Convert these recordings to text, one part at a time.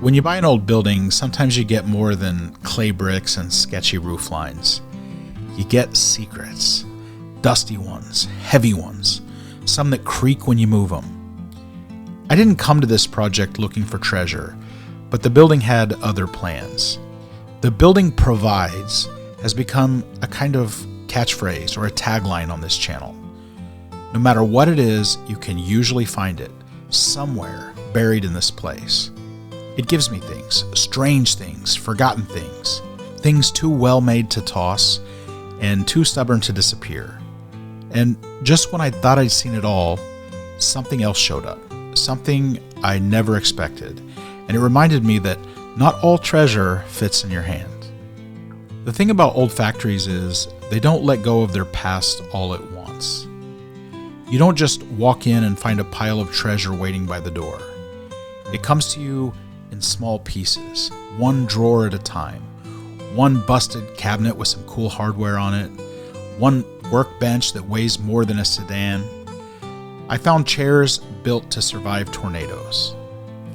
When you buy an old building, sometimes you get more than clay bricks and sketchy roof lines. You get secrets. Dusty ones, heavy ones, some that creak when you move them. I didn't come to this project looking for treasure, but the building had other plans. The building provides has become a kind of catchphrase or a tagline on this channel. No matter what it is, you can usually find it somewhere buried in this place. It gives me things, strange things, forgotten things, things too well made to toss and too stubborn to disappear. And just when I thought I'd seen it all, something else showed up, something I never expected, and it reminded me that not all treasure fits in your hand. The thing about old factories is they don't let go of their past all at once. You don't just walk in and find a pile of treasure waiting by the door. It comes to you in small pieces, one drawer at a time, one busted cabinet with some cool hardware on it, one workbench that weighs more than a sedan. I found chairs built to survive tornadoes,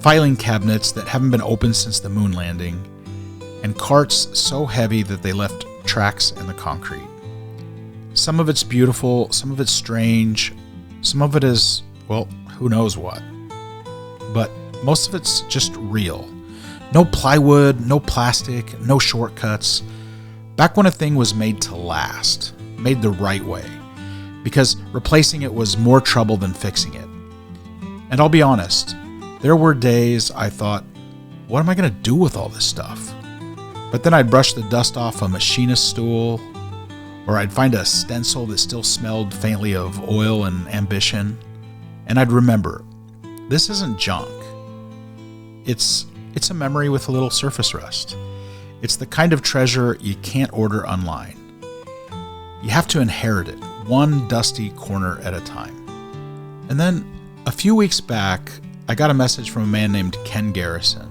filing cabinets that haven't been opened since the moon landing, and carts so heavy that they left tracks in the concrete. Some of it's beautiful, some of it's strange, some of it is, well, who knows what. But most of it's just real. No plywood, no plastic, no shortcuts. Back when a thing was made to last, made the right way, because replacing it was more trouble than fixing it. And I'll be honest, there were days I thought, what am I going to do with all this stuff? But then I'd brush the dust off a machinist stool, or I'd find a stencil that still smelled faintly of oil and ambition, and I'd remember, this isn't junk. It's a memory with a little surface rust. It's the kind of treasure you can't order online. You have to inherit it, one dusty corner at a time. And then, a few weeks back, I got a message from a man named Ken Garrison.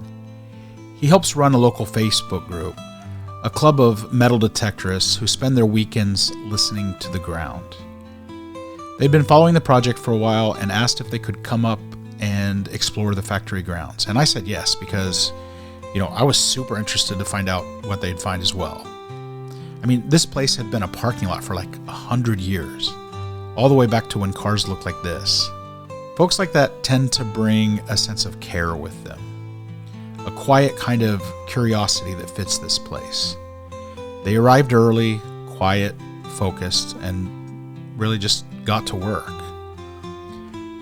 He helps run a local Facebook group, a club of metal detectorists who spend their weekends listening to the ground. They'd been following the project for a while and asked if they could come up and explore the factory grounds. And I said yes, because, I was super interested to find out what they'd find as well. I mean, this place had been a parking lot for like 100 years, all the way back to when cars looked like this. Folks like that tend to bring a sense of care with them, a quiet kind of curiosity that fits this place. They arrived early, quiet, focused, and really just got to work.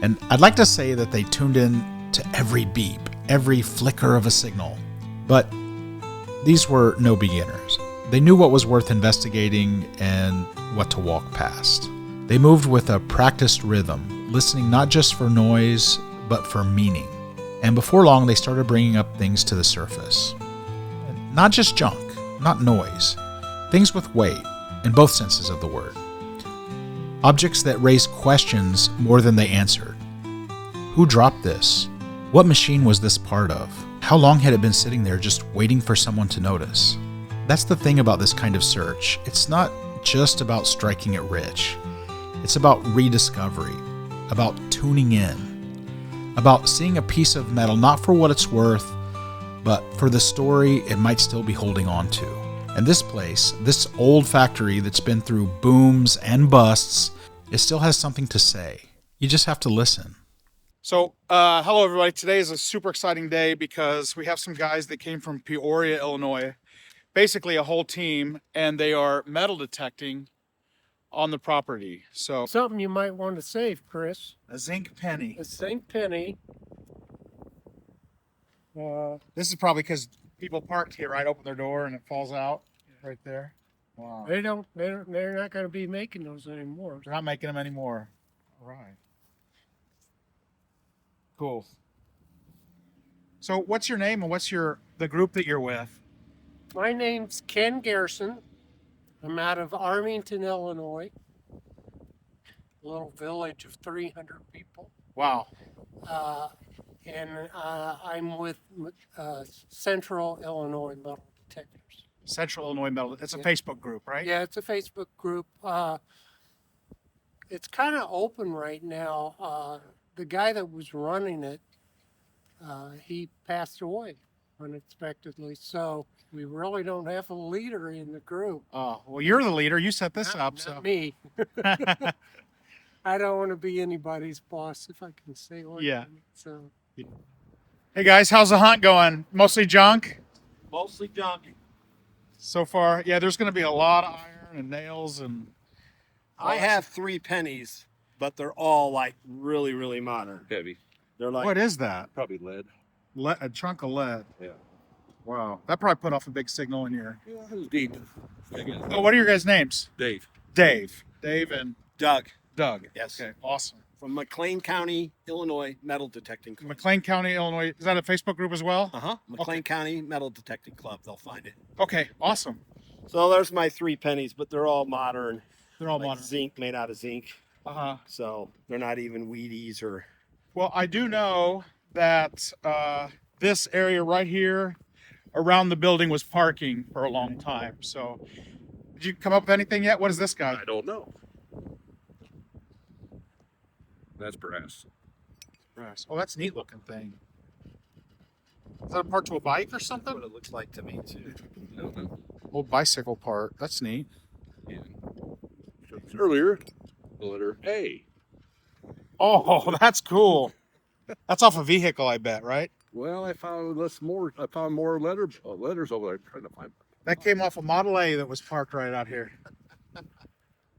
And I'd like to say that they tuned in to every beep, every flicker of a signal, but these were no beginners. They knew what was worth investigating and what to walk past. They moved with a practiced rhythm, listening not just for noise, but for meaning. And before long, they started bringing up things to the surface. Not just junk, not noise. Things with weight, in both senses of the word. Objects that raised questions more than they answered. Who dropped this? What machine was this part of? How long had it been sitting there just waiting for someone to notice? That's the thing about this kind of search. It's not just about striking it rich. It's about rediscovery, about tuning in, about seeing a piece of metal not for what it's worth, but for the story it might still be holding on to. And this place, this old factory that's been through booms and busts, it still has something to say. You just have to listen. So, hello everybody. Today is a super exciting day because we have some guys that came from Peoria, Illinois, basically a whole team, and they are metal detecting on the property. So, Something you might want to save, Chris. a zinc penny. A zinc penny. This is probably because people parked here, right? Open their door and it falls out right there. Wow. They're not going to be making those anymore. They're not making them anymore. All right. Cool. So what's your name and what's the group that you're with? My name's Ken Garrison. I'm out of Armington, Illinois. A little village of 300 people. Wow. And I'm with Central Illinois Metal Detectors. Central Illinois Metal. It's a Facebook group, right? Yeah, it's a Facebook group. It's kind of open right now. The guy that was running it, he passed away. unexpectedly. So we really don't have a leader in the group. Oh, well, you're the leader. You set this up, Not so. me. I don't want to be anybody's boss if I can say what. Yeah. So Hey guys, how's the hunt going? Mostly junk Mostly junk. so far. Yeah, there's going to be a lot of iron and nails and. I have 3 pennies, but they're all like really, really modern. Heavy. They're like What is that? Probably lead. A chunk of lead. Yeah. Wow, that probably put off a big signal in here. Yeah, it was deep. Oh, what are your guys' names? Dave. Dave and Doug Doug. Yes. Okay, awesome. from McLean County, Illinois Metal Detecting Club. McLean County, Illinois. Is that a Facebook group as well? McLean County Metal Detecting Club. They'll find it. Okay, awesome. So there's my 3 pennies, but they're all modern. They're all Like modern. zinc, made out of zinc. Uh-huh. So they're not even Wheaties or. Well, I do know that this area right here around the building was parking for a long time. So did you come up with anything yet? What is this guy? I don't know. That's brass. Brass. Oh, that's a neat looking thing. Is that a part to a bike or That's something? what it looks like to me too. I don't know. Old bicycle part. That's neat. Yeah. Earlier, the letter A. Oh, that's cool. That's off a vehicle, I bet, right? Well, I found more. I found more letters over there. Trying to find. That came off a Model A that was parked right out here. That's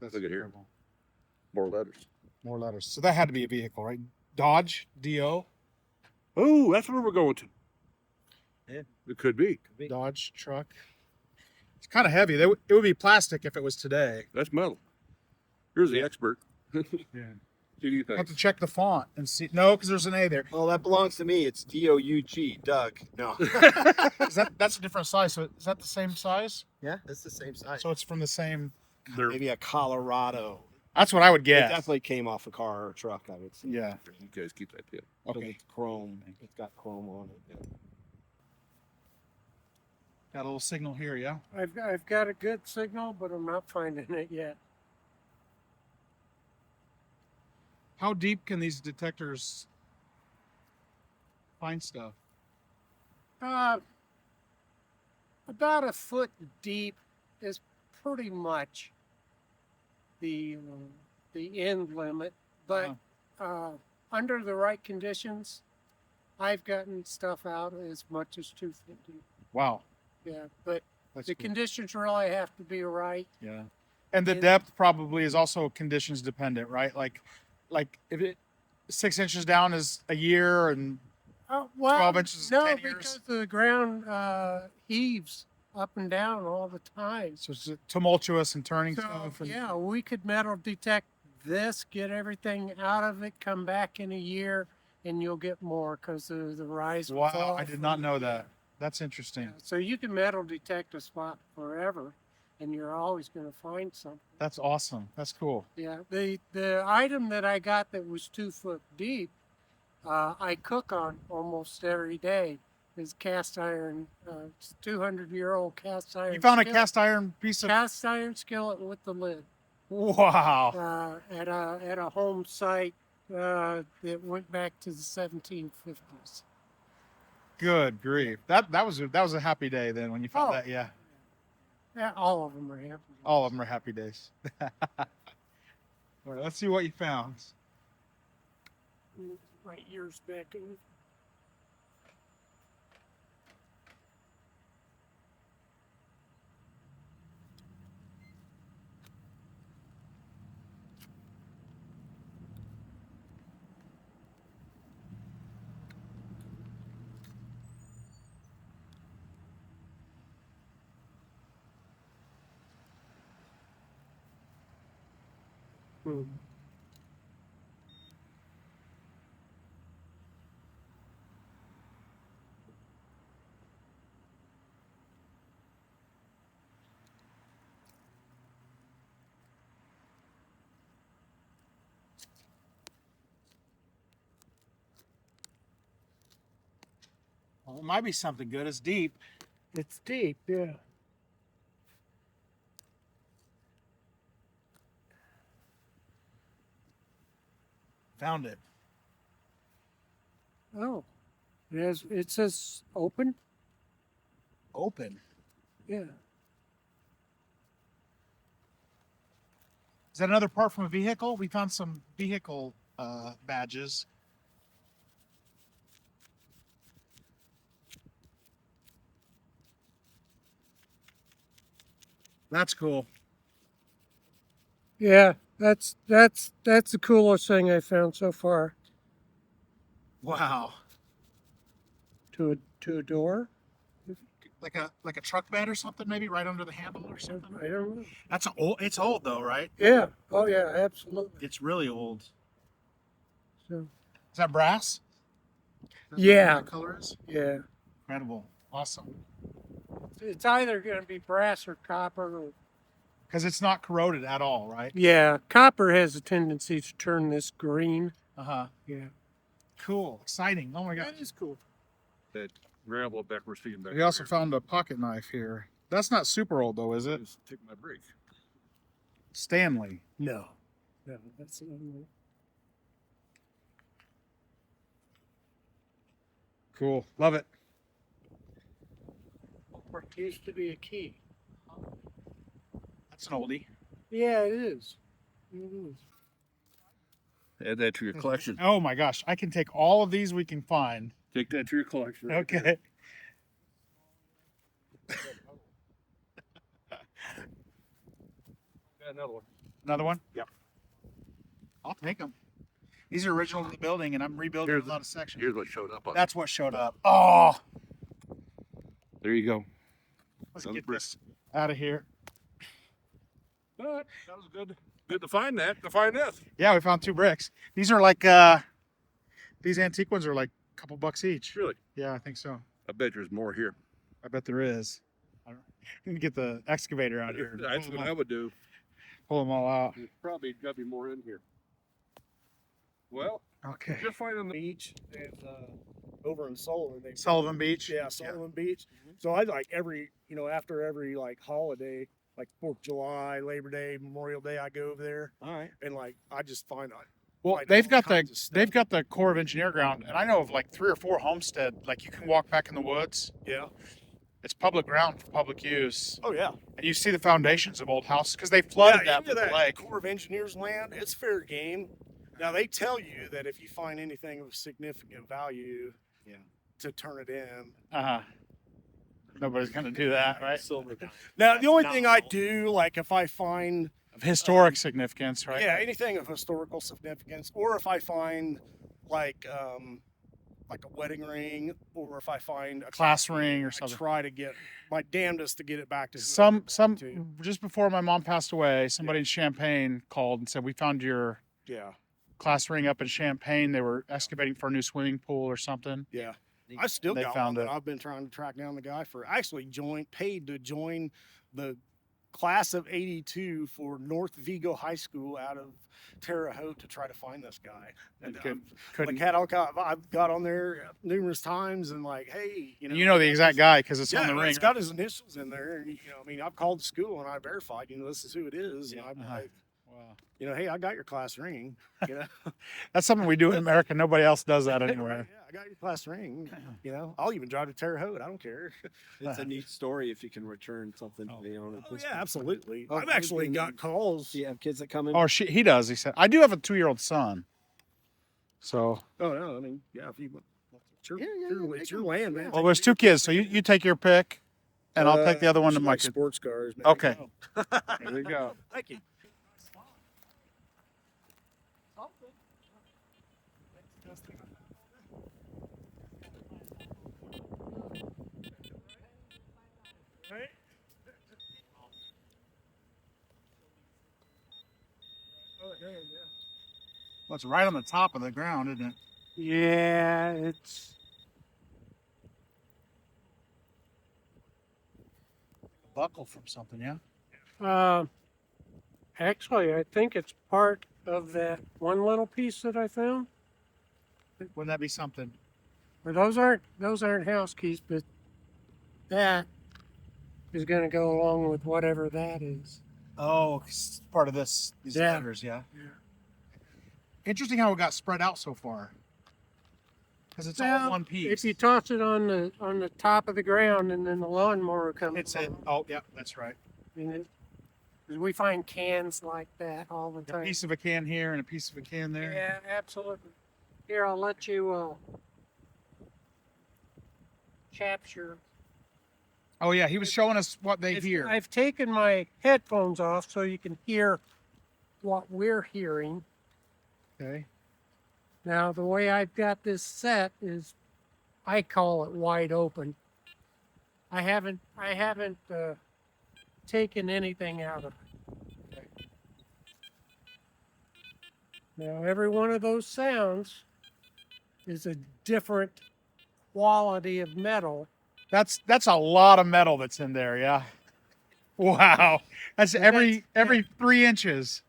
Look at here. terrible. More letters. More letters. So that had to be a vehicle, right? Dodge, D-O, Oh, that's where we're going to. Yeah. It could be. Dodge truck. It's kind of heavy. It would be plastic if it was today. That's metal. Here's the expert. Yeah. Do you I'll have think? to check the font and see. No, because there's an A there. Well, that belongs to me. It's D-O-U-G, Doug. No. That's a different size. So is that the same size? Yeah, it's the same size. So it's from the same. Maybe a Colorado. That's what I would It guess. definitely came off a car or a truck, I would say. Yeah. You guys keep that tip. Okay. It's chrome. It's got chrome on it. Got a little signal here, yeah? I've got a good signal, but I'm not finding it yet. How deep can these detectors find stuff? About a foot deep is pretty much the end limit, but under the right conditions, I've gotten stuff out as much as 2 feet deep. Wow. Yeah, but That's the cool. conditions really have to be right. Yeah. And the And- depth probably is also conditions dependent, right? Like if it 6 inches down is a year and Oh, well, 12 inches is no, 10 years. because the ground heaves up and down all the time. so it's tumultuous and turning So, stuff. And, yeah, we could metal detect this, get everything out of it, come back in a year, and you'll get more because of the rise and Wow, fall. I did not know that. That's interesting. So you can metal detect a spot forever, and you're always going to find something. That's awesome. That's cool. Yeah, the item that I got that was 2 foot deep, I cook on almost every day. Is cast iron, it's 200-year-old cast iron. You found a skillet. cast iron piece of. Cast iron skillet with the lid. Wow. At a home site that went back to the 1750s. Good grief. That was a happy day then when you found Oh. that. Yeah. Yeah, all of them are happy. All of them are happy days. All right, let's see what you found. Right years back. Well, it might be something good. It's deep. It's deep, yeah. Found it. Oh, it says open. open. Yeah. Is that another part from a vehicle? We found some vehicle badges. That's cool. Yeah, that's the coolest thing I found so far. Wow. To a door? Like a truck bed or something, maybe right under the handle or something. I don't know. That's old. It's old though, right? Yeah. Oh yeah, absolutely. It's really old. So Is that brass? yeah. What that color is? Yeah. Incredible. Awesome. It's either going to be brass or copper. Or, Because it's not corroded at all, right? yeah, copper has a tendency to turn this green. Uh-huh. Yeah. Cool. Exciting. Oh my god. That is cool. That gravel back we're seeing back We also there. found a pocket knife here. That's not super old though, is it? Just take my break. Stanley. No. No, that's another one. Cool. Love it. Or it used to be a key. That's an oldie. Yeah, it is. It is. Add that to your collection. Oh my gosh. I can take all of these we can find. Take that to your collection. Okay. Got another one. Another one? Yep. I'll take them. These are original to the building, and I'm rebuilding Here's a lot of sections. Here's what showed up on. That's what showed up. Oh, There you go. let's Another get brick. this out of here. But that was good. Good to find that. To find this. Yeah, we found 2 bricks. These are like, these antique ones are like a couple bucks each. Really? Yeah, I think so. I bet there's more here. I bet there is. I don't, need to get the excavator out here. That's what I would do. Pull them all out. There's probably got to be more in here. Well, Okay. just finding the Beach and over in Sullivan. They Sullivan Beach. Yeah, Sullivan Beach. So I like every, after every like holiday, like 4th of July, Labor Day, Memorial Day, I go over there All right. and like I just find Well, Like they've all got kinds of stuff. they've got the Corps of Engineer ground, and I know of like 3 or 4 homestead. Like you can walk back in the woods. yeah. It's public ground for public use, Oh yeah. and you see the foundations of old houses because they flooded that into with the that lake. Corps of Engineers land, it's fair game. Now they tell you that if you find anything of significant value, to turn it in. Uh-huh. Nobody's gonna do that, right? Silver dime. Now the only thing I do, like if I find Of historic significance, right? yeah, anything of historical significance, or if I find like a wedding ring, or if I find a Class ring or I something. try to get my damnedest to get it back to whoever Some I want to. just before my mom passed away, somebody in Champaign called and said we found your Yeah, class ring up in Champaign. They were excavating for a new swimming pool or something. yeah. I still They got found one that it. I've been trying to track down the guy for. I actually paid to join the class of '82 for North Vigo High School out of Terre Haute to try to find this guy. And Couldn't I've got on there numerous times and like, hey, you know the exact guy because it's yeah, on the ring. it's got his initials in there. And, I mean, I've called the school and I verified, this is who it is. And I'm Uh-huh. like, Wow. hey, I got your class ring. That's something we do in America. Nobody else does that anywhere. Yeah, I got your class ring. I'll even drive to Terre Haute. I don't care. It's a neat story if you can return something to the owner. Oh, yeah, absolutely. Oh, I've actually got calls. Do you have kids that come in? Oh, he does. He said, I do have a 2-year-old son. So, Oh no, I mean, yeah, if you, it's your, Yeah, it's your land, man. well, there's 2 kids. So you take your pick, and I'll take the other one to Just my like kid. sports cars. Man. Okay. There we go. Thank you. Well, it's right on the top of the ground, isn't it? Yeah, it's Buckle from something, yeah. actually I think it's part of that one little piece that I found. Wouldn't that be something? But those aren't house keys, but that is going to go along with whatever that is. Oh, it's part of these Yeah. letters, yeah. Interesting how it got spread out so far. Because it's Well, all one piece. If you toss it on the top of the ground and then the lawnmower comes It's a, along, oh, yeah, that's right. and it, 'cause we find cans like that all the A time. piece of a can here and a piece of a can there. Yeah, absolutely. Here, I'll let you capture. Oh, yeah, he was showing us what they hear. I've taken my headphones off so you can hear what we're hearing. Okay. Now, the way I've got this set is, I call it wide open. I haven't taken anything out of it. Now, every one of those sounds is a different quality of metal. That's a lot of metal that's in there, yeah. Wow. That's every 3 inches.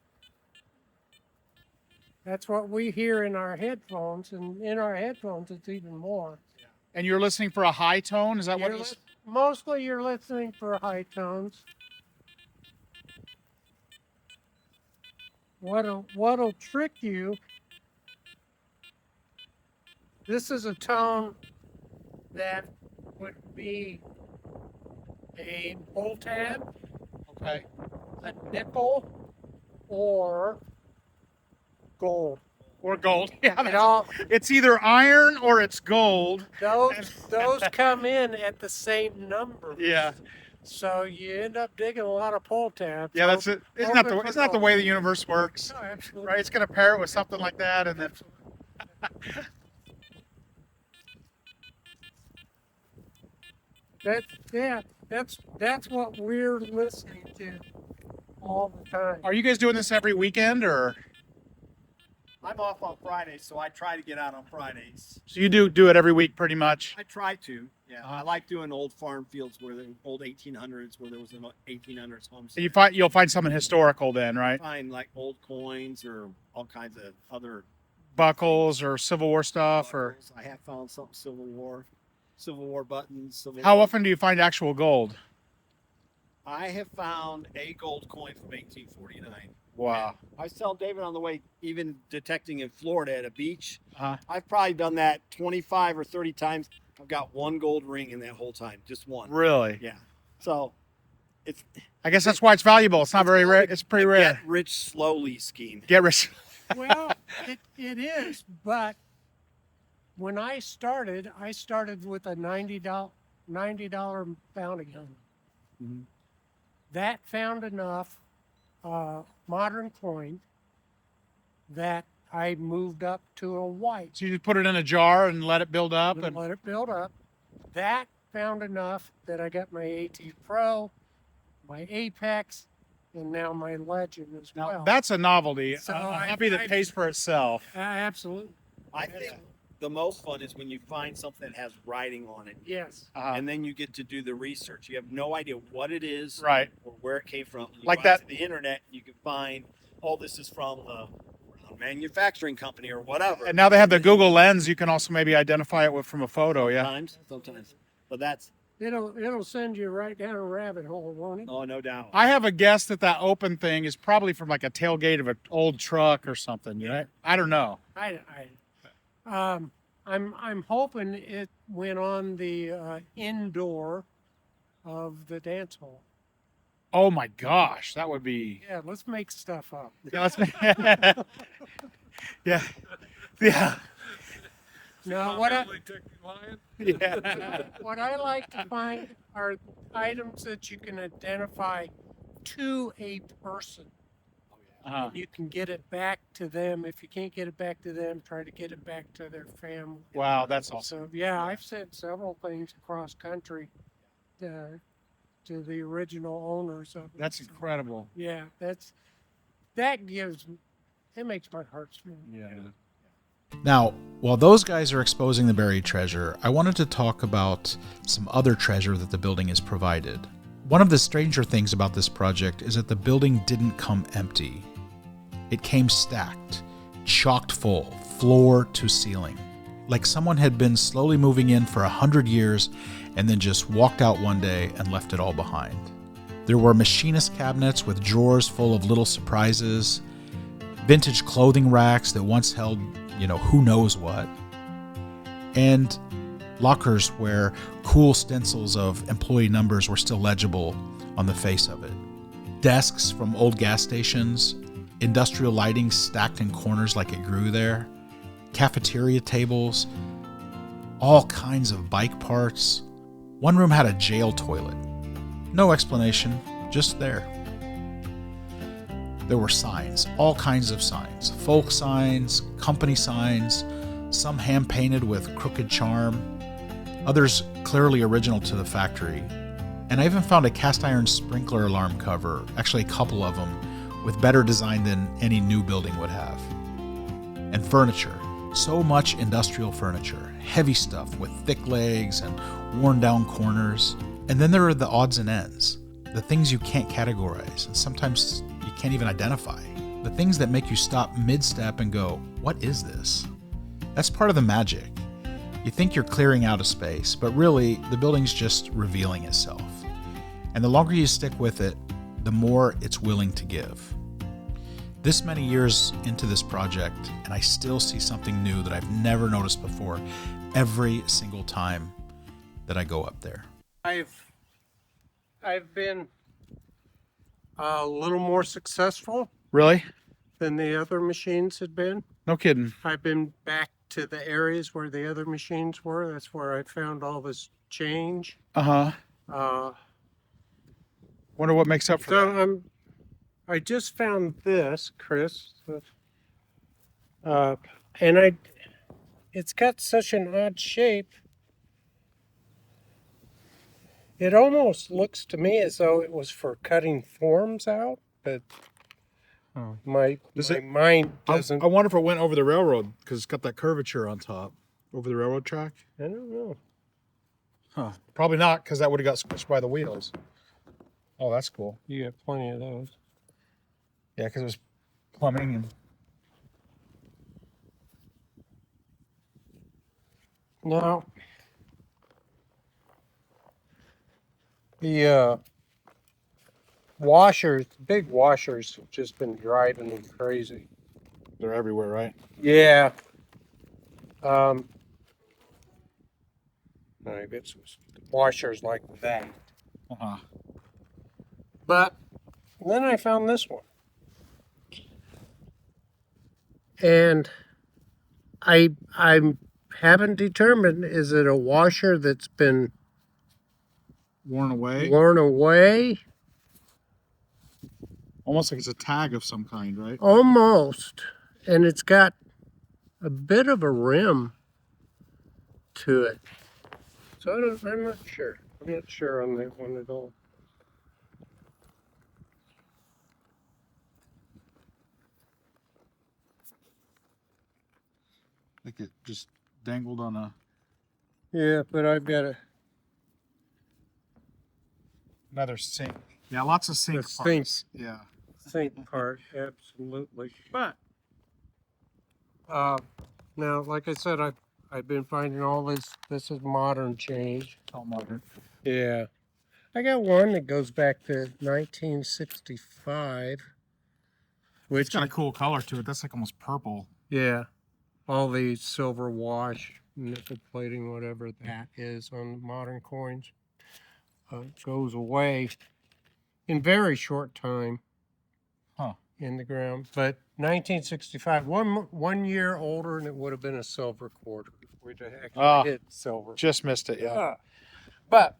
That's what we hear in our headphones, and in our headphones, it's even more. And you're listening for a high tone? Is that what it's... Mostly you're listening for high tones. What'll trick you, this is a tone that would be a pull tab, Okay. a nickel, or gold. Or gold. Yeah, It all, it's either iron or it's gold. those come in at the same number. Yeah. So you end up digging a lot of pull tabs. Yeah, that's it. Isn't that the gold. way the universe works? No, absolutely. Right? It's going to pair it with something like that, and then... That's what we're listening to all the time. Are you guys doing this every weekend, or... I'm off on Fridays, so I try to get out on Fridays. So you do it every week pretty much? I try to. Yeah, I like doing old farm fields where the old 1800s, where there was an 1800s home. So you'll find something historical then, right? Find like old coins or all kinds of other Buckles or Civil War stuff, or... buckles. I have found something Civil War buttons. How often do you find actual gold? I have found a gold coin from 1849. Wow. I was telling David on the way, even detecting in Florida at a beach, Uh-huh. I've probably done that 25 or 30 times. I've got one gold ring in that whole time, just one. Really? Yeah. So it's I guess that's why it's valuable. It's not very rare. It's pretty a rare. Get rich slowly scheme. Get rich. Well, it is, but when I started with a $90 bounty hunter. Mhm. That found enough modern coin that I moved up to a white. So you just put it in a jar and let it build up, And and let it build up. That found enough that I got my AT Pro, my Apex, and now my Legend as now well. that's a novelty. So A I- hobby that I- pays for itself. Absolutely. I think the most fun is when you find something that has writing on it. Yes. And then you get to do the research. You have no idea what it is Right. or where it came from. You Like go out that- to the internet, you can find, oh, this is from a manufacturing company or whatever. And now they have the Google Lens. You can also maybe identify it from a photo. Yeah. Sometimes. But that's, It'll send you right down a rabbit hole, won't it? oh, no doubt. I have a guess that open thing is probably from like a tailgate of an old truck or something. Right? I don't know. I'm hoping it went on the indoor of the dance hall. Oh my gosh, that would be. Yeah, let's make stuff up. Yeah. Let's yeah. Yeah. Now, what I Yeah. what I like to find are items that you can identify to a person. Uh-huh. You can get it back to them. If you can't get it back to them, try to get it back to their family. Wow, that's awesome. So yeah, I've sent several things across country to the original owners of it. That's incredible. Yeah, that makes my heart swell. Yeah. Now, while those guys are exposing the buried treasure, I wanted to talk about some other treasure that the building has provided. One of the stranger things about this project is that the building didn't come empty. It came stacked, chocked full, floor to ceiling, like someone had been slowly moving in for 100 years and then just walked out one day and left it all behind. There were machinist cabinets with drawers full of little surprises, vintage clothing racks that once held, who knows what. and lockers where cool stencils of employee numbers were still legible on the face of it. Desks from old gas stations, industrial lighting stacked in corners like it grew there, cafeteria tables, all kinds of bike parts. One room had a jail toilet. No explanation, just there. There were signs, all kinds of signs, folk signs, company signs, some hand-painted with crooked charm, others clearly original to the factory. And I even found a cast iron sprinkler alarm cover, actually a couple of them, with better design than any new building would have. And furniture, so much industrial furniture, heavy stuff with thick legs and worn down corners. And then there are the odds and ends, the things you can't categorize and sometimes you can't even identify, the things that make you stop mid-step and go, what is this? That's part of the magic. You think you're clearing out a space, but really the building's just revealing itself. And the longer you stick with it, the more it's willing to give. This many years into this project, and I still see something new that I've never noticed before every single time that I go up there. I've been a little more successful Really? than the other machines had been. No kidding. I've been back to the areas where the other machines were. That's where I found all this change. Uh-huh. Wonder what makes up for that. So I just found this, Chris, and it's got such an odd shape. It almost looks to me as though it was for cutting forms out, but my mind doesn't. I wonder if it went over the railroad because it's got that curvature on top. Over the railroad track? I don't know. Huh. Probably not because that would have got squished by the wheels. Oh, that's cool. You got plenty of those. Yeah, because it was plumbing and... Now, the washers, big washers, have just been driving me crazy. They're everywhere, right? Yeah. I get some washers like that. Uh-huh. But then I found this one. And I haven't determined, is it a washer that's been Worn away? worn away? Almost like it's a tag of some kind, right? Almost. And it's got a bit of a rim to it. So I'm not sure. I'm not sure on that one at all. Like it just dangled on a... Yeah, but I've got Another sink. Yeah, lots of sink a parts. sink. Yeah. Sink part, absolutely. But now, like I said, I've been finding all this. This is modern change. All modern. Yeah, I got one that goes back to 1965. It's got a cool color to it. That's like almost purple. Yeah, all the silver wash, nickel plating, whatever that is on the modern coins, goes away in very short time. Huh. In the ground, but 1965, one year older, and it would have been a silver quarter. We'd have actually hit silver. Just missed it, yeah. But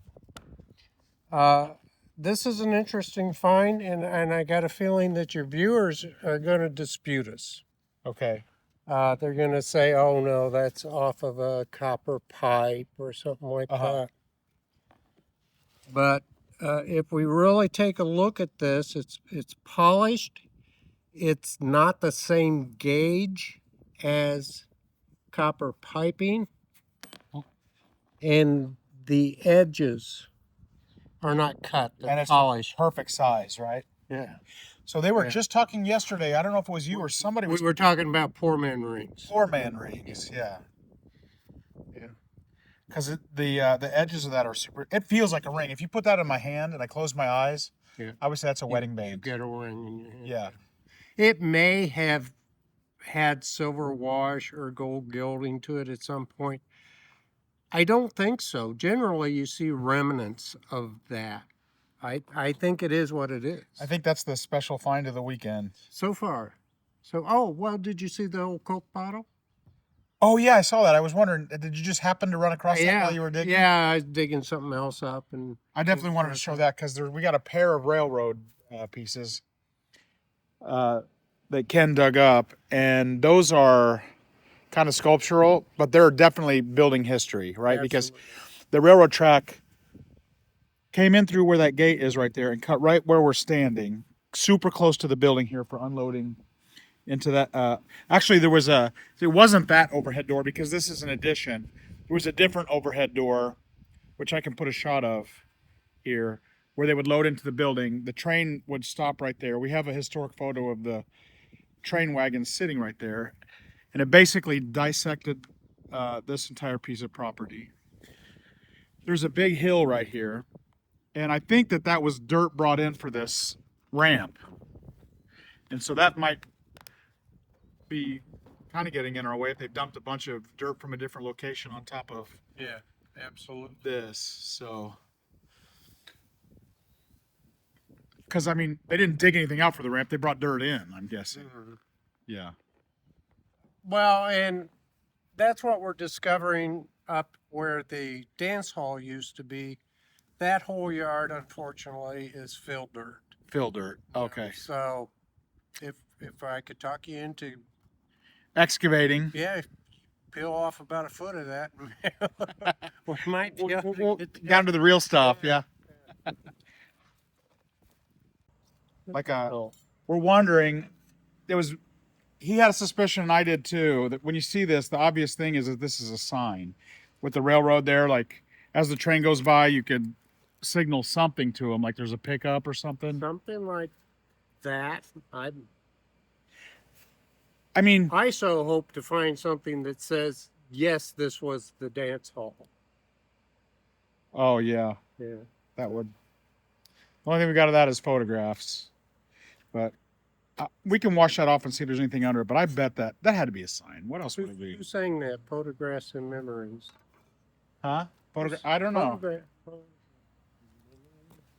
this is an interesting find, and I got a feeling that your viewers are going to dispute us. Okay. They're going to say, "Oh no, that's off of a copper pipe or something like that." But if we really take a look at this, it's polished. It's not the same gauge as copper piping, and the edges are not cut. They're And it's polished. perfect size, right? Yeah. So they were Yeah. just talking yesterday. I don't know if it was you or somebody We was... were talking about poor man rings. Poor man rings, yeah. Yeah. Because the edges of that are super... It feels like a ring. If you put that in my hand and I close my eyes, Yeah. I would say that's a wedding You band. get a ring in your hand. Yeah. It may have had silver wash or gold gilding to it at some point, I don't think so. Generally, you see remnants of that. I think it is what it is. I think that's the special find of the weekend. So far. So, oh, well, did you see the old Coke bottle? Oh yeah, I saw that. I was wondering, did you just happen to run across that while you were digging? Yeah, I was digging something else up, and I definitely wanted to show that because we got a pair of railroad pieces that Ken dug up, and those are kind of sculptural, but they're definitely building history, right? Because the railroad track came in through where that gate is right there and cut right where we're standing, super close to the building here for unloading into that. Actually, it wasn't that overhead door because this is an addition. There was a different overhead door, which I can put a shot of here, where they would load into the building. The train would stop right there. We have a historic photo of the train wagon sitting right there, and it basically dissected this entire piece of property. There's a big hill right here, and I think that was dirt brought in for this ramp, and so that might be kind of getting in our way if they dumped a bunch of dirt from a different location on top of absolutely. this. So, because I mean, they didn't dig anything out for the ramp; they brought dirt in. I'm guessing. Yeah. Well, and that's what we're discovering up where the dance hall used to be. That whole yard, unfortunately, is filled dirt. Fill dirt. Okay. So, if I could talk you into, Excavating. yeah, peel off about a foot of that, we might be able to We'll get together. down to the real stuff. Yeah. Like Oh, we're wondering. He had a suspicion, and I did too, that when you see this, the obvious thing is that this is a sign with the railroad there. Like as the train goes by, you could signal something to them, like there's a pickup or something. something like that. I mean, I so hope to find something that says, yes, this was the dance hall. oh yeah, Yeah. that would. The only thing we got of that is photographs, but we can wash that off and see if there's anything under it. But I bet that had to be a sign. What else would it be? Who sang that? Photographs and Memories. Huh? I don't know. Photograph.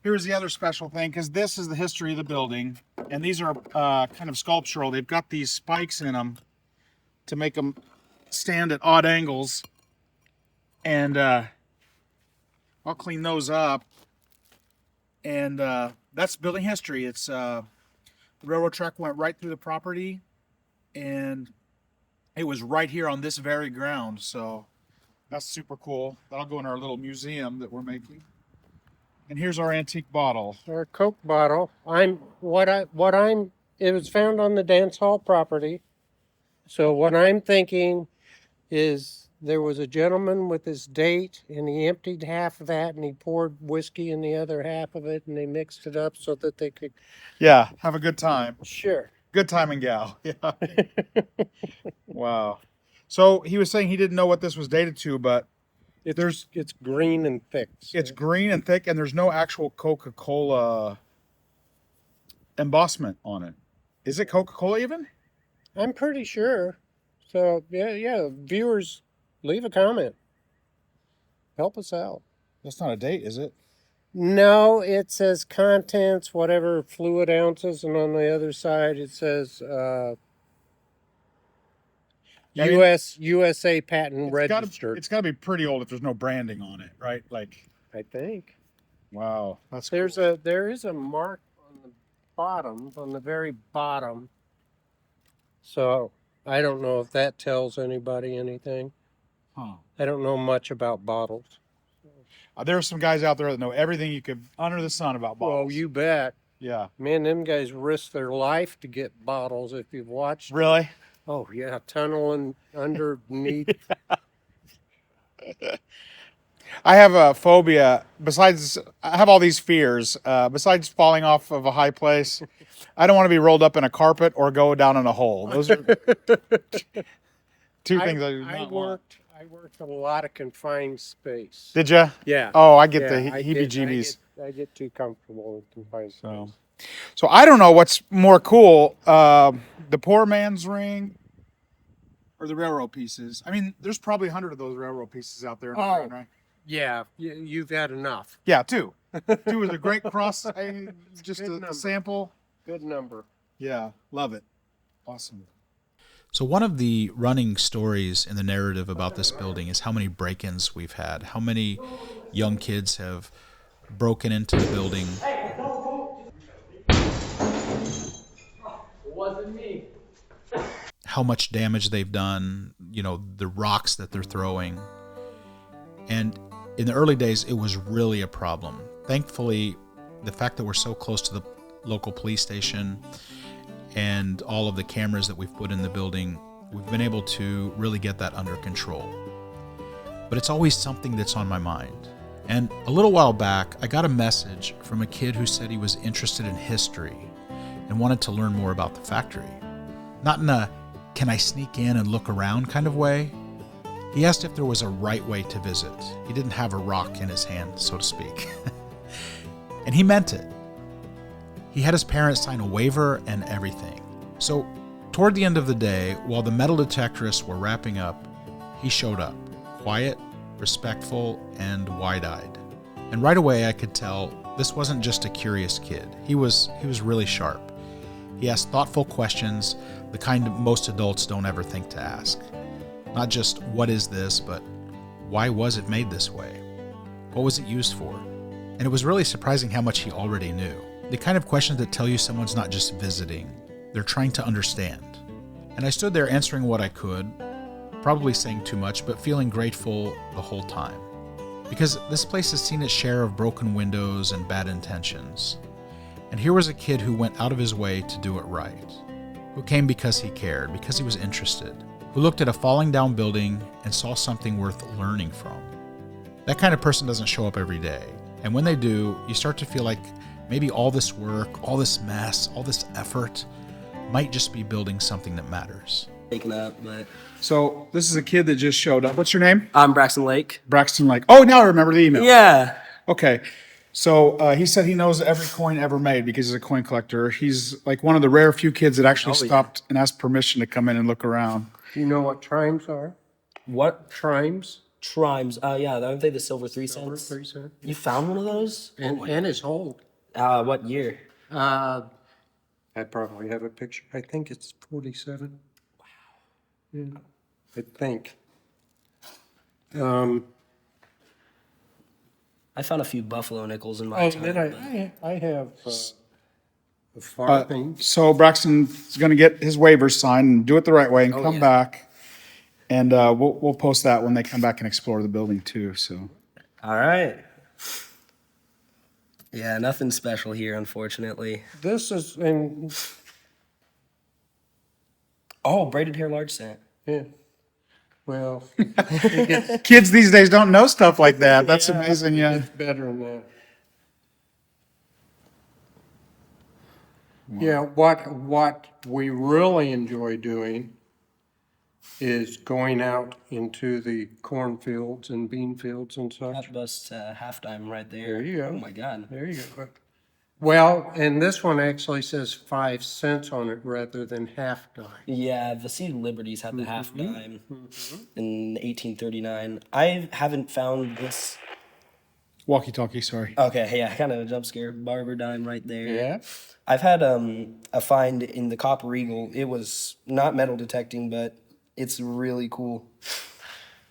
Here's the other special thing, because this is the history of the building, and these are kind of sculptural. They've got these spikes in them to make them stand at odd angles, and I'll clean those up. And that's building history. It's the railroad track went right through the property, and it was right here on this very ground. So that's super cool. That'll go in our little museum that we're making. And here's our antique bottle. Our Coke bottle. It was found on the dance hall property. So what I'm thinking is there was a gentleman with his date, and he emptied half of that, and he poured whiskey in the other half of it, and they mixed it up so that they could. Yeah, have a good time. Sure. Good timing, gal. Yeah. Wow. So he was saying he didn't know what this was dated to, but It's green and thick. So. it's green and thick, and there's no actual Coca-Cola embossment on it. Is it Coca-Cola even? I'm pretty sure. So yeah. Viewers, leave a comment. Help us out. That's not a date, is it? No, it says contents, whatever fluid ounces, and on the other side it says USA patent registered. It's got to be pretty old if there's no branding on it, right? Like, I think wow, that's there cool. is a mark on the bottom, on the very bottom. So I don't know if that tells anybody anything. Huh. I don't know much about bottles. There are some guys out there that know everything you could under the sun about bottles. Well, you bet. Yeah. Man, them guys risk their life to get bottles if you've watched. Really? Oh, yeah, tunneling underneath. I have a phobia. Besides, I have all these fears. Besides falling off of a high place, I don't want to be rolled up in a carpet or go down in a hole. Those are two things I do not want. I worked a lot of confined space. Did you? Yeah. Oh, I get the I heebie-jeebies. I get too comfortable in confined space. So I don't know what's more cool, the poor man's ring or the railroad pieces. I mean, there's probably 100 of those railroad pieces out there. Oh. Right? Yeah, you've had enough. Yeah, two. Two is a great cross. Just Good a number. sample. Good number. Yeah, love it. Awesome. So one of the running stories in the narrative about this building is how many break-ins we've had, how many young kids have broken into the building. Wasn't me. How much damage they've done, the rocks that they're throwing. And in the early days, it was really a problem. Thankfully, the fact that we're so close to the local police station and all of the cameras that we've put in the building, we've been able to really get that under control. But it's always something that's on my mind. And a little while back, I got a message from a kid who said he was interested in history and wanted to learn more about the factory. Not in a, can I sneak in and look around kind of way? He asked if there was a right way to visit. He didn't have a rock in his hand, so to speak. And he meant it. He had his parents sign a waiver and everything. So, toward the end of the day, while the metal detectorists were wrapping up, he showed up, quiet, respectful, and wide-eyed. And right away I could tell this wasn't just a curious kid. He was really sharp. He asked thoughtful questions, the kind most adults don't ever think to ask. Not just, what is this, but why was it made this way? What was it used for? And it was really surprising how much he already knew. The kind of questions that tell you someone's not just visiting, they're trying to understand. And I stood there answering what I could, probably saying too much, but feeling grateful the whole time. Because this place has seen its share of broken windows and bad intentions. And here was a kid who went out of his way to do it right, who came because he cared, because he was interested, who looked at a falling down building and saw something worth learning from. That kind of person doesn't show up every day. And when they do, you start to feel like maybe all this work, all this mess, all this effort might just be building something that matters. Taken up, but So this is a kid that just showed up. What's your name? I'm Braxton Lake. Braxton Lake. Oh, now I remember the email. Yeah. Okay. So he said he knows every coin ever made because he's a coin collector. He's like one of the rare few kids that actually stopped and asked permission to come in and look around. Do you know what trimes are? What? Trimes? Trimes. Yeah, aren't they the silver 3 cents? 3 cents. You found one of those? And it's old. What year? I probably have a picture. I think it's 47. Wow. Yeah, I think. I found a few buffalo nickels in my time. Then I have a farthing. So Braxton's going to get his waivers signed and do it the right way and come back. And we'll post that when they come back and explore the building too. So. All right. Yeah, nothing special here, unfortunately. This is in. Oh, braided hair large cent. Yeah. Well, Kids these days don't know stuff like that. That's amazing. Yeah. it's better than that. Yeah, what we really enjoy doing is going out into the cornfields and bean fields and such. That busts halftime right there. There you go. Oh my God. There you go. Well, and this one actually says 5 cents on it rather than half dime. Yeah, the Seed of Liberties had the half dime in 1839. I haven't found this. Walkie-talkie, sorry. Okay, yeah, kind of a jump scare. Barber dime right there. Yeah. I've had a find in the Copper Eagle. It was not metal detecting, but it's really cool.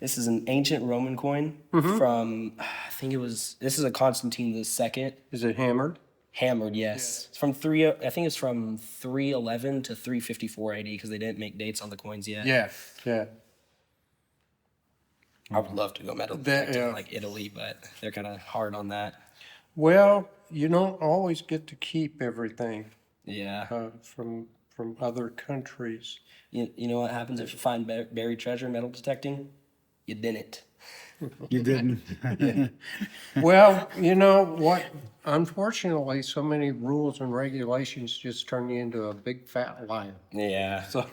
This is an ancient Roman coin from, I think this is a Constantine II. Is it hammered? Hammered, yes. It's from I think it's from 311 to 354 AD because they didn't make dates on the coins yet. Yeah. I would love to go metal detecting like Italy, but they're kind of hard on that. Well, you don't always get to keep everything Yeah. from other countries. You know what happens if you find buried treasure metal detecting? You didn't. You didn't. Well, you know what? Unfortunately, so many rules and regulations just turn you into a big fat liar. Yeah. So,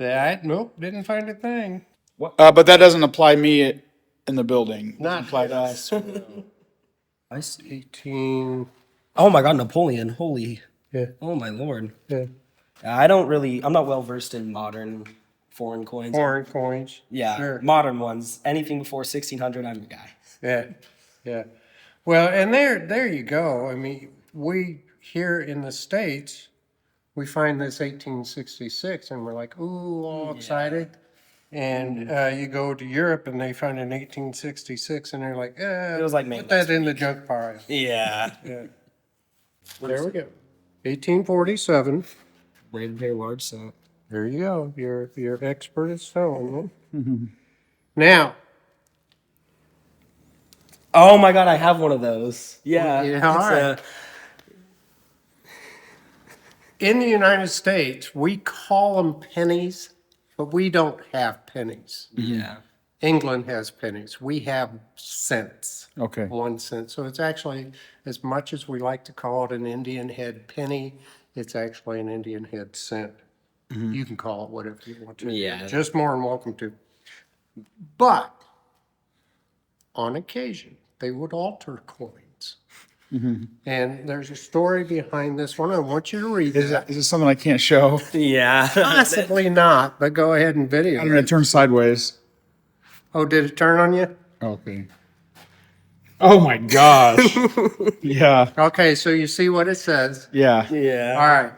nope, didn't find a thing. But that doesn't apply me in the building. Not apply to us. I see. 18. Oh my God, Napoleon. Holy. Yeah. Oh my Lord. Yeah. I'm not well versed in modern foreign coins. Foreign coins. Yeah, Sure. modern ones. Anything before 1600, I'm your guy. Yeah, yeah. Well, and there you go. I mean, we here in the States, we find this 1866 and we're like, ooh, all excited. And you go to Europe and they find an 1866 and they're like, It was like put made that last in the junk pile. Yeah. Yeah. There we go. 1847. Braided hair, large cent. There you go. You're expert at stone. Huh? Now, Oh my God, I have one of those. Yeah. Yeah, it's all right. In the United States, we call them pennies, but we don't have pennies. Yeah. England has pennies. We have cents. Okay. 1 cent. So it's actually, as much as we like to call it an Indian head penny, it's actually an Indian head cent. You can call it whatever you want to. Yeah. Just more than welcome to. But on occasion, they would alter coins. And there's a story behind this one. I want you to read Is that. it something I can't show? Yeah. Possibly not, but go ahead and video. I'm going to turn sideways. Oh, did it turn on you? Okay. Oh my gosh. Yeah. Okay, so you see what it says. Yeah. Yeah. All right.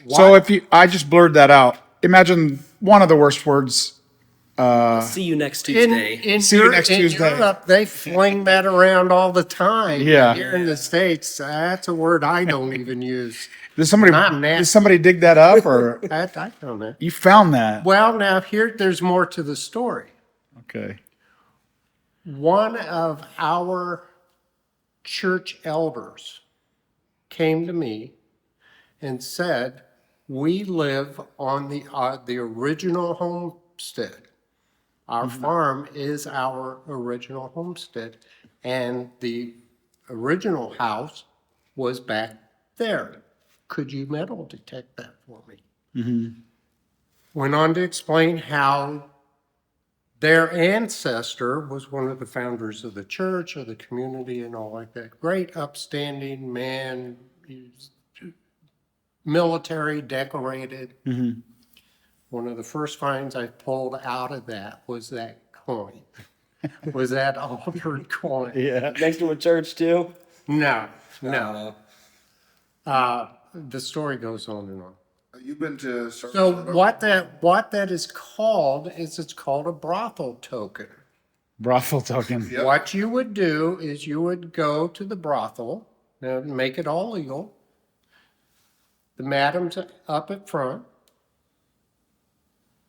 So I just blurred that out. Imagine one of the worst words. See you next In, Tuesday. in, See you Europe, next in Tuesday. Europe, they fling that around all the time. Yeah. Here in the States, that's a word I don't even use. Did somebody Not nasty. did somebody dig that up or I don't know. you found that? Well, now there's more to the story. Okay. One of our church elders came to me and said, "We live on the original homestead. Our farm is our original homestead, and the original house was back there. Could you metal detect that for me?" Went on to explain how their ancestor was one of the founders of the church or the community and all like that. Great upstanding man, he's military decorated. One of the first finds I pulled out of that was that coin. Was that altered coin? Yeah. Next to a church too. No, no. The story goes on and on. You've been to. So what that is called is it's called a brothel token. Brothel token. Yep. What you would do is you would go to the brothel, make it all legal. The madam's up at front.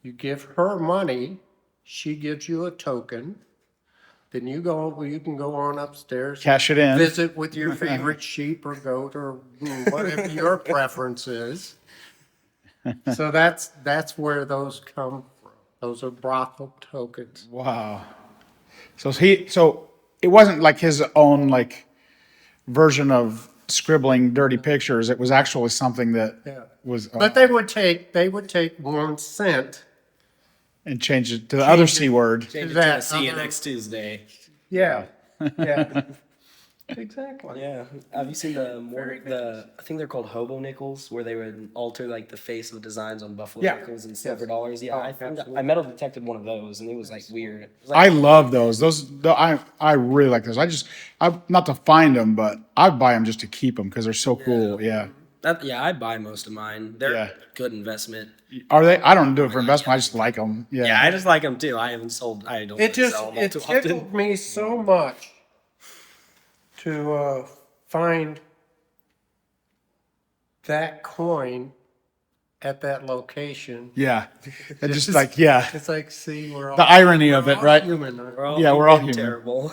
You give her money, she gives you a token. Then you can go on upstairs. Cash it in. Visit with your favorite sheep or goat or whatever your preference is. So that's where those come from. Those are brothel tokens. Wow. So it wasn't like his own like version of scribbling dirty pictures. It was actually something that was But they would take 1 cent. and change it to the other C word. Change it That to see you other- next Tuesday. Yeah. Yeah. Exactly. Yeah. Have you seen I think they're called hobo nickels, where they would alter like the face of designs on buffalo Yeah. nickels and silver dollars? Yeah, Oh, I think absolutely. I metal detected one of those, and it was like weird. It was like, I love those. I really like those. I not to find them, but I buy them just to keep them because they're so cool. Yeah. I buy most of mine. They're Yeah. good investment. Are they? I don't do it for investment. I just like them. Yeah. Yeah, I just like them too. I haven't sold. I don't It really just sell them all it too often. tickled me so much to find that coin at that location. Yeah. It's just like, yeah. It's like, see, we're all The irony of it, all right? human. Yeah, we're all being human. terrible.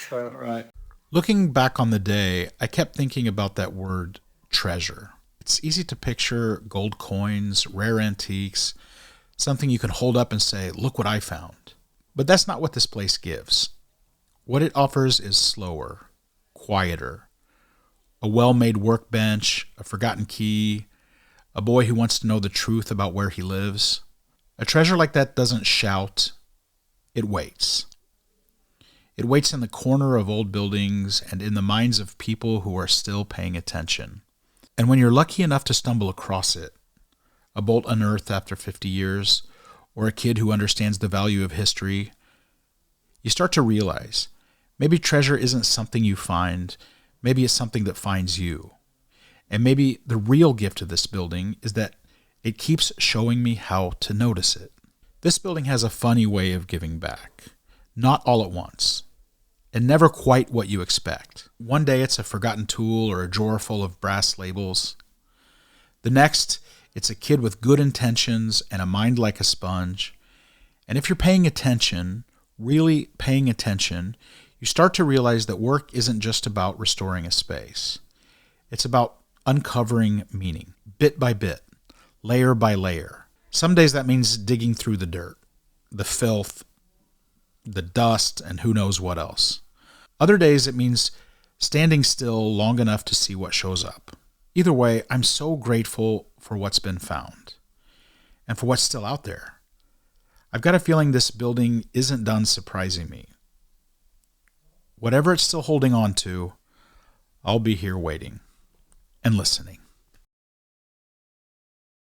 So, Right. Looking back on the day, I kept thinking about that word treasure. It's easy to picture gold coins, rare antiques, something you can hold up and say, look what I found. But that's not what this place gives. What it offers is slower, quieter, a well-made workbench, a forgotten key, a boy who wants to know the truth about where he lives. A treasure like that doesn't shout, it waits. It waits in the corner of old buildings and in the minds of people who are still paying attention. And when you're lucky enough to stumble across it, a bolt unearthed after 50 years, or a kid who understands the value of history, you start to realize maybe treasure isn't something you find, maybe it's something that finds you. And maybe the real gift of this building is that it keeps showing me how to notice it. This building has a funny way of giving back. Not all at once, and never quite what you expect. One day it's a forgotten tool or a drawer full of brass labels. The next, it's a kid with good intentions and a mind like a sponge. And if you're paying attention, really paying attention, you start to realize that work isn't just about restoring a space. It's about uncovering meaning, bit by bit, layer by layer. Some days that means digging through the dirt, the filth, the dust, and who knows what else. Other days it means standing still long enough to see what shows up. Either way, I'm so grateful for what's been found and for what's still out there. I've got a feeling this building isn't done surprising me. Whatever it's still holding on to, I'll be here waiting and listening.